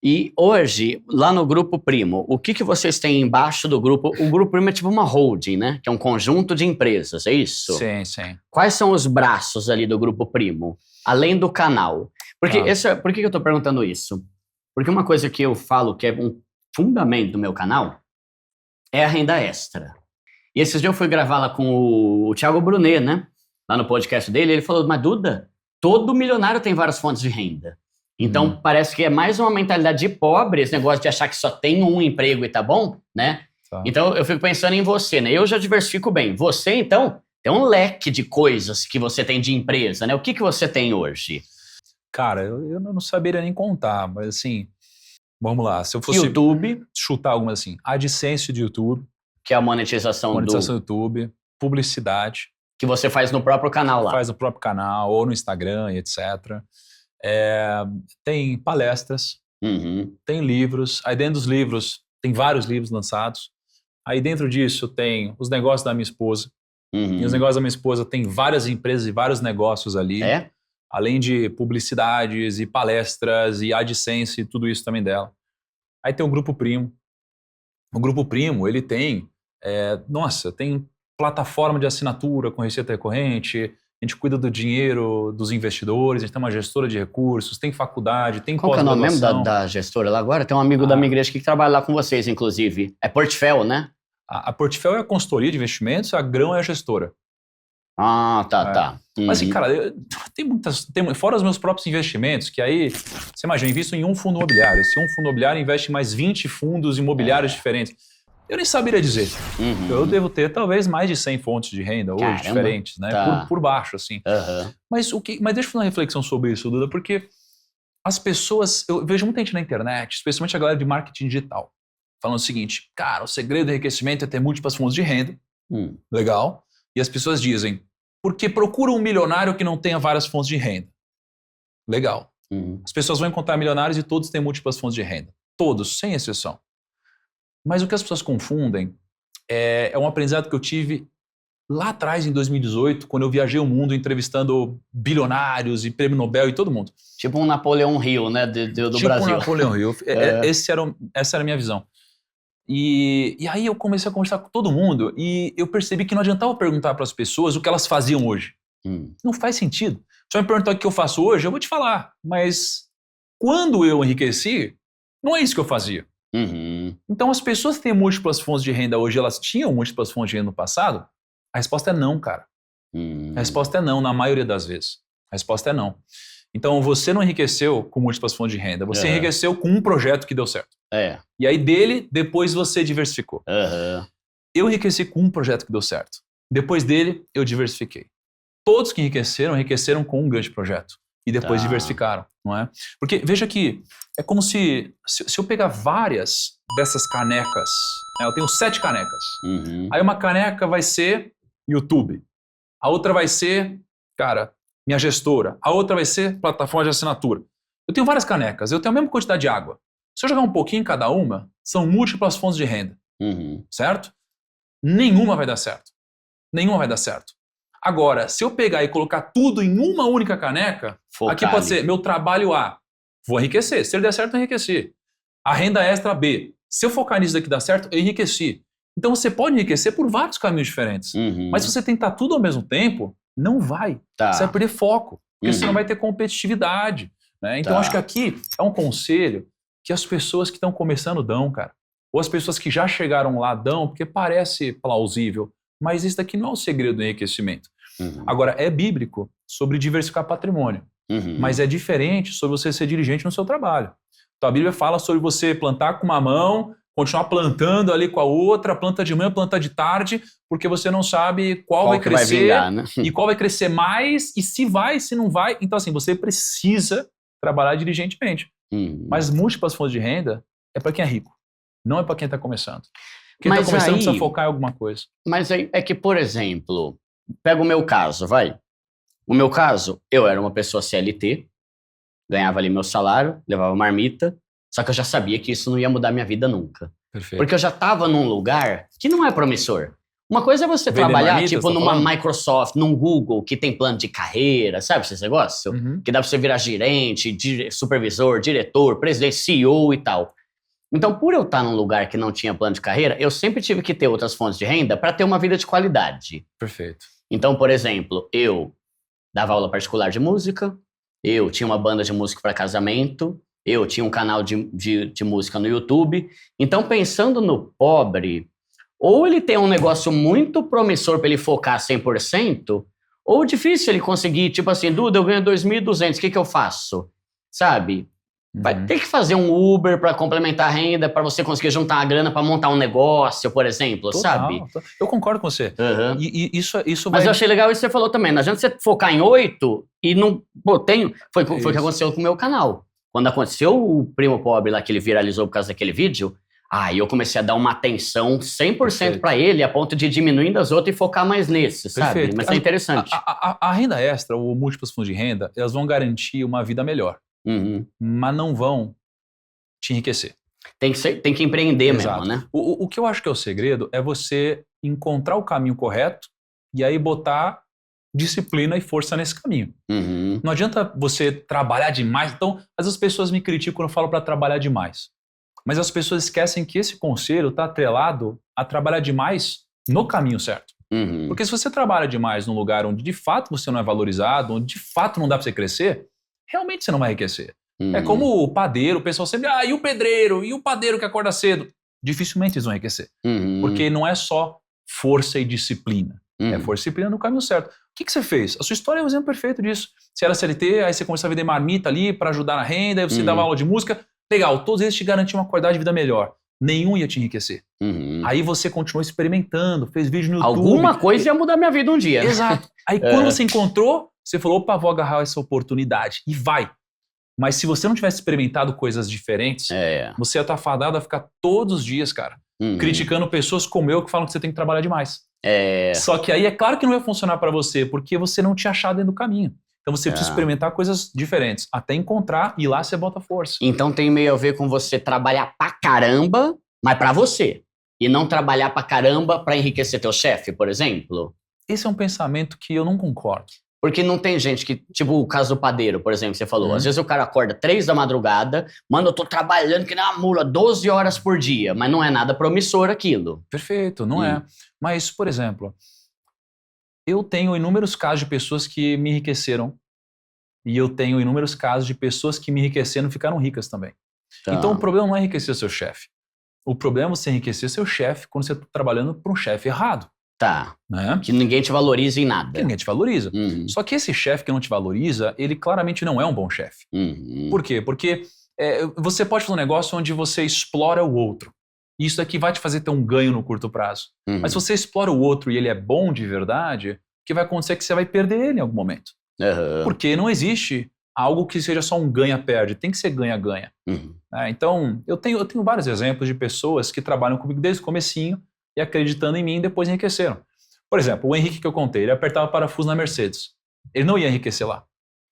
E hoje, lá no Grupo Primo, o que vocês têm embaixo do grupo? O Grupo Primo é tipo uma holding, né? Que é um conjunto de empresas, é isso? Sim, sim. Quais são os braços ali do Grupo Primo? Além do canal. Porque por que eu tô perguntando isso? Porque uma coisa que eu falo que é um fundamento do meu canal é a renda extra. E esses dias eu fui gravar lá com o Thiago Brunet, né? Lá no podcast dele, ele falou, mas Duda, todo milionário tem várias fontes de renda. Então, parece que é mais uma mentalidade de pobre, esse negócio de achar que só tem um emprego e tá bom, né? Tá. Então, eu fico pensando em você, né? Eu já diversifico bem. Você, então, tem um leque de coisas que você tem de empresa, né? O que você tem hoje? Cara, eu não saberia nem contar, mas assim, vamos lá. Se eu fosse YouTube, chutar algumas assim, AdSense de YouTube, que é a monetização do YouTube, publicidade. Que você faz no próprio canal lá. Faz no próprio canal, ou no Instagram, etc. Tem palestras, tem livros. Aí dentro dos livros, tem vários livros lançados. Aí dentro disso tem os negócios da minha esposa. E os negócios da minha esposa tem várias empresas e vários negócios ali. Além de publicidades e palestras e AdSense e tudo isso também dela. Aí tem o Grupo Primo. O Grupo Primo, ele tem, tem plataforma de assinatura com receita recorrente, a gente cuida do dinheiro dos investidores, a gente tem uma gestora de recursos, tem faculdade, tem pós-graduação. Qual que é o nome mesmo da gestora lá agora? Tem um amigo da minha igreja que trabalha lá com vocês, inclusive. É Portfel, né? A Portfel é a consultoria de investimentos, a Grão é a gestora. Tá. Mas, cara, fora os meus próprios investimentos, que aí, você imagina, eu invisto em um fundo imobiliário. Esse um fundo imobiliário investe em mais 20 fundos imobiliários diferentes. Eu nem saberia dizer. Eu devo ter talvez mais de 100 fontes de renda hoje diferentes, né? Tá. Por baixo, assim. Mas deixa eu fazer uma reflexão sobre isso, Duda, porque as pessoas, eu vejo muita gente na internet, especialmente a galera de marketing digital, falando o seguinte, cara, o segredo do enriquecimento é ter múltiplas fontes de renda. Legal. E as pessoas dizem, porque procura um milionário que não tenha várias fontes de renda. Legal. As pessoas vão encontrar milionários e todos têm múltiplas fontes de renda. Todos, sem exceção. Mas o que as pessoas confundem é um aprendizado que eu tive lá atrás, em 2018, quando eu viajei o mundo entrevistando bilionários e prêmio Nobel e todo mundo. Tipo um Napoleão Hill, né, do tipo Brasil. Tipo um Napoleão Hill. Essa era a minha visão. E aí eu comecei a conversar com todo mundo e eu percebi que não adiantava perguntar para as pessoas o que elas faziam hoje. Não faz sentido. Se eu me perguntar o que eu faço hoje, eu vou te falar. Mas quando eu enriqueci, não é isso que eu fazia. Então as pessoas que têm múltiplas fontes de renda hoje, elas tinham múltiplas fontes de renda no passado? A resposta é não, cara. A resposta é não, na maioria das vezes. A resposta é não. Então você não enriqueceu com múltiplas fontes de renda, você enriqueceu com um projeto que deu certo. E aí dele, depois você diversificou. Eu enriqueci com um projeto que deu certo. Depois dele, eu diversifiquei. Todos que enriqueceram com um grande projeto. E depois diversificaram, não é? Porque veja que é como se eu pegar várias dessas canecas, né, eu tenho 7 canecas. Aí uma caneca vai ser YouTube. A outra vai ser, cara, minha gestora. A outra vai ser plataforma de assinatura. Eu tenho várias canecas, eu tenho a mesma quantidade de água. Se eu jogar um pouquinho em cada uma, são múltiplas fontes de renda. Certo? Nenhuma vai dar certo. Nenhuma vai dar certo. Agora, se eu pegar e colocar tudo em uma única caneca, aqui pode ser meu trabalho A, vou enriquecer. Se ele der certo, eu enriqueci. A renda extra B. Se eu focar nisso daqui dar certo, eu enriqueci. Então você pode enriquecer por vários caminhos diferentes. Mas se você tentar tudo ao mesmo tempo, não vai. Você vai perder foco. Porque você não vai ter competitividade. Né? Então acho que aqui é um conselho que as pessoas que estão começando dão, cara. Ou as pessoas que já chegaram lá dão, porque parece plausível. Mas isso daqui não é o segredo do enriquecimento. Agora, é bíblico sobre diversificar patrimônio. Mas é diferente sobre você ser dirigente no seu trabalho. Então a Bíblia fala sobre você plantar com uma mão, continuar plantando ali com a outra, planta de manhã, planta de tarde, porque você não sabe qual vai crescer vai vingar, né? E qual vai crescer mais, e se vai, se não vai. Então assim, você precisa trabalhar dirigentemente. Mas múltiplas fontes de renda é para quem é rico, não é para quem está começando. Quem está começando precisa focar em alguma coisa. Mas é que, por exemplo, pega o meu caso, vai. O meu caso, eu era uma pessoa CLT, ganhava ali meu salário, levava marmita, só que eu já sabia que isso não ia mudar minha vida nunca. Perfeito. Porque eu já estava num lugar que não é promissor. Uma coisa é você Vender trabalhar, marmitas, tipo, tá numa falando? Microsoft, num Google, que tem plano de carreira, sabe esse negócio? Uhum. Que dá pra você virar gerente, supervisor, diretor, presidente, CEO e tal. Então, por eu estar num lugar que não tinha plano de carreira, eu sempre tive que ter outras fontes de renda para ter uma vida de qualidade. Perfeito. Então, por exemplo, eu dava aula particular de música, eu tinha uma banda de música para casamento, eu tinha um canal de música no YouTube. Então, pensando no pobre, ou ele tem um negócio muito promissor para ele focar 100%, ou difícil ele conseguir, tipo assim, Duda, eu ganho 2.200, o que eu faço? Sabe? Vai ter que fazer um Uber para complementar a renda, para você conseguir juntar a grana para montar um negócio, por exemplo, sabe? Eu concordo com você. Uhum. E isso Mas eu achei legal isso que você falou também. Não adianta você focar em 8 e não... Pô, foi o que aconteceu com o meu canal. Quando aconteceu o Primo Pobre lá, que ele viralizou por causa daquele vídeo, aí eu comecei a dar uma atenção 100% para ele, a ponto de diminuir das outras e focar mais nesse, sabe? Perfeito. Mas é interessante. A renda extra, ou múltiplos fundos de renda, elas vão garantir uma vida melhor. Uhum. Mas não vão te enriquecer. Tem que empreender. Exato. Mesmo, né? O que eu acho que é o segredo é você encontrar o caminho correto e aí botar disciplina e força nesse caminho. Uhum. Não adianta você trabalhar demais. Então, às vezes as pessoas me criticam quando eu falo para trabalhar demais. Mas as pessoas esquecem que esse conselho está atrelado a trabalhar demais no caminho certo. Uhum. Porque se você trabalha demais num lugar onde de fato você não é valorizado, onde de fato não dá para você crescer, realmente você não vai enriquecer. Uhum. É como o padeiro, o pessoal sempre, e o pedreiro? E o padeiro que acorda cedo? Dificilmente eles vão enriquecer. Uhum. Porque não é só força e disciplina. Uhum. É força e disciplina no caminho certo. O que você fez? A sua história é um exemplo perfeito disso. Você era CLT, aí você começou a vender marmita ali para ajudar na renda, aí você dava aula de música. Legal, todos eles te garantiam uma qualidade de vida melhor. Nenhum ia te enriquecer. Uhum. Aí você continuou experimentando, fez vídeo no YouTube. Alguma coisa ia mudar minha vida um dia. Exato. Aí quando você encontrou, você falou, opa, vou agarrar essa oportunidade. E vai. Mas se você não tivesse experimentado coisas diferentes, você ia estar fadado a ficar todos os dias, cara, criticando pessoas como eu que falam que você tem que trabalhar demais. Só que aí é claro que não ia funcionar para você, porque você não tinha achado dentro do caminho. Então você precisa experimentar coisas diferentes, até encontrar e lá você bota força. Então tem meio a ver com você trabalhar pra caramba, mas pra você. E não trabalhar pra caramba pra enriquecer teu chefe, por exemplo. Esse é um pensamento que eu não concordo. Porque não tem gente que, tipo o caso do padeiro, por exemplo, que você falou. Às vezes o cara acorda 3 da madrugada, mano, eu tô trabalhando que nem uma mula, 12 horas por dia, mas não é nada promissor aquilo. Perfeito, não é. Mas, por exemplo, eu tenho inúmeros casos de pessoas que me enriqueceram e eu tenho inúmeros casos de pessoas que me enriqueceram e ficaram ricas também. Tá. Então o problema não é enriquecer seu chefe. O problema é você enriquecer seu chefe quando você está trabalhando para um chefe errado. Tá. Né? Que ninguém te valoriza em nada. Que ninguém te valoriza. Só que esse chefe que não te valoriza, ele claramente não é um bom chefe. Por quê? Porque você pode fazer um negócio onde você explora o outro. Isso daqui vai te fazer ter um ganho no curto prazo. Mas se você explora o outro e ele é bom de verdade, o que vai acontecer é que você vai perder ele em algum momento. Porque não existe algo que seja só um ganha-perde. Tem que ser ganha-ganha. Então, eu tenho vários exemplos de pessoas que trabalham comigo desde o comecinho e acreditando em mim, depois enriqueceram. Por exemplo, o Henrique que eu contei, ele apertava parafuso na Mercedes. Ele não ia enriquecer lá.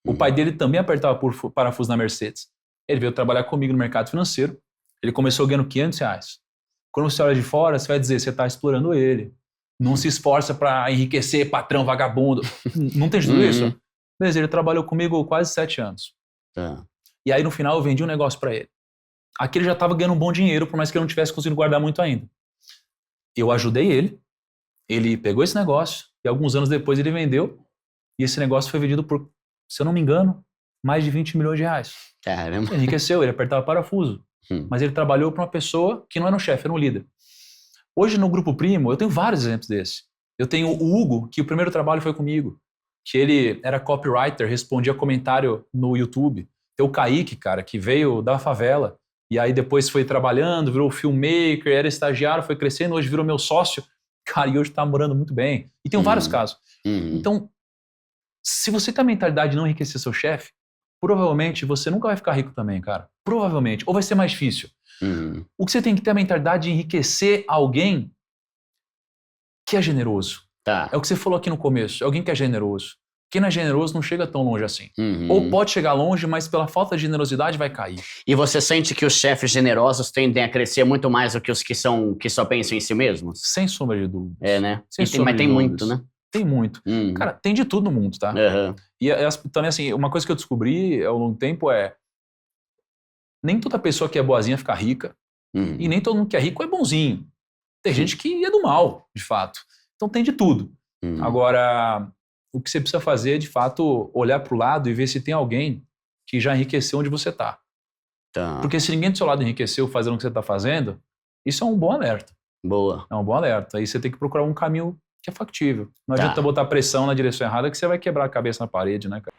O pai dele também apertava parafuso na Mercedes. Ele veio trabalhar comigo no mercado financeiro. Ele começou ganhando R$500. Quando você olha de fora, você vai dizer, você está explorando ele. Não se esforça para enriquecer, patrão vagabundo. Não tem tudo isso? Beleza, ele trabalhou comigo quase 7 anos. E aí, no final, eu vendi um negócio para ele. Aqui ele já estava ganhando um bom dinheiro, por mais que ele não tivesse conseguido guardar muito ainda. Eu ajudei ele. Ele pegou esse negócio e alguns anos depois ele vendeu. E esse negócio foi vendido por, se eu não me engano, mais de 20 milhões de reais. Caramba. Ele enriqueceu, ele apertava parafuso. Mas ele trabalhou para uma pessoa que não era um chefe, era um líder. Hoje no Grupo Primo, eu tenho vários exemplos desse. Eu tenho o Hugo, que o primeiro trabalho foi comigo. Que ele era copywriter, respondia comentário no YouTube. Tem o Kaique, cara, que veio da favela. E aí depois foi trabalhando, virou filmmaker, era estagiário, foi crescendo, hoje virou meu sócio. Cara, e hoje tá morando muito bem. E tem vários casos. Então, se você tem a mentalidade de não enriquecer seu chefe, provavelmente você nunca vai ficar rico também, cara. Provavelmente. Ou vai ser mais difícil. O que você tem que ter a mentalidade de enriquecer alguém que é generoso. É o que você falou aqui no começo. Alguém que é generoso. Quem não é generoso não chega tão longe assim. Ou pode chegar longe, mas pela falta de generosidade vai cair. E você sente que os chefes generosos tendem a crescer muito mais do que os que só pensam em si mesmos? Sem sombra de dúvida. Né? Mas tem muito, né? Tem muito. Cara, tem de tudo no mundo, tá? E também, assim, uma coisa que eu descobri ao longo do tempo nem toda pessoa que é boazinha fica rica. E nem todo mundo que é rico é bonzinho. Tem gente que é do mal, de fato. Então tem de tudo. Agora, o que você precisa fazer é, de fato, olhar para o lado e ver se tem alguém que já enriqueceu onde você está. Porque se ninguém do seu lado enriqueceu fazendo o que você está fazendo, isso é um bom alerta. Boa. É um bom alerta. Aí você tem que procurar um caminho que é factível. Não adianta botar pressão na direção errada que você vai quebrar a cabeça na parede, né, cara?